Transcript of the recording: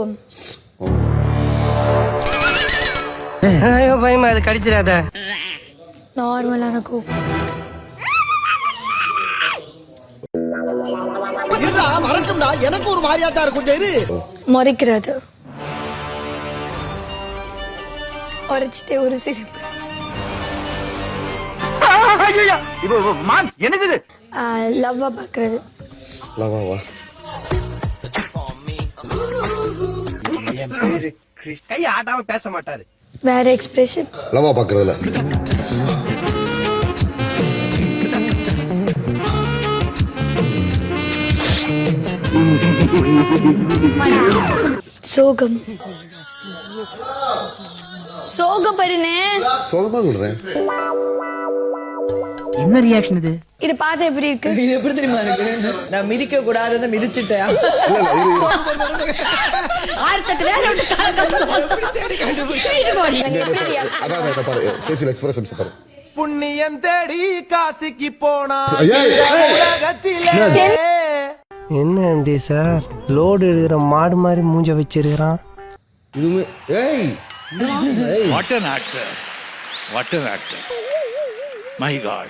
கோவம். ஐயோ பயமா, அது கடிச்சிடாத. நார்மலான கோவம். எனக்கு ஒரு மாதிரியாத்தா இருக்கும். முறைக்கிறது, உரைச்சிட்டே ஒரு சிரிப்பு, லவ்வா பாக்குறது. கை ஆட்டாம பேச மாட்டாரு. வேற எக்ஸ்பிரஷன். லவா பாக்குறதுல சோகம். சோகப்படுனே. சோகமா சொல்றேன். என்ன ரியாக்ஷன் இது? இது பார்த்தா எப்படி இருக்கு? இது எப்படி தெரியுமா இருக்கு? நான் மிதிக்க கூடாதுன்னு மிதிச்சிட்டேன். புண்ணியம் தேடி காசிக்கு போனா என்ன எம்டி சார் லோடு எடுக்கிற மாடு மாதிரி மூஞ்ச வச்சிருக்கிறான். What an actor. What an actor. My God.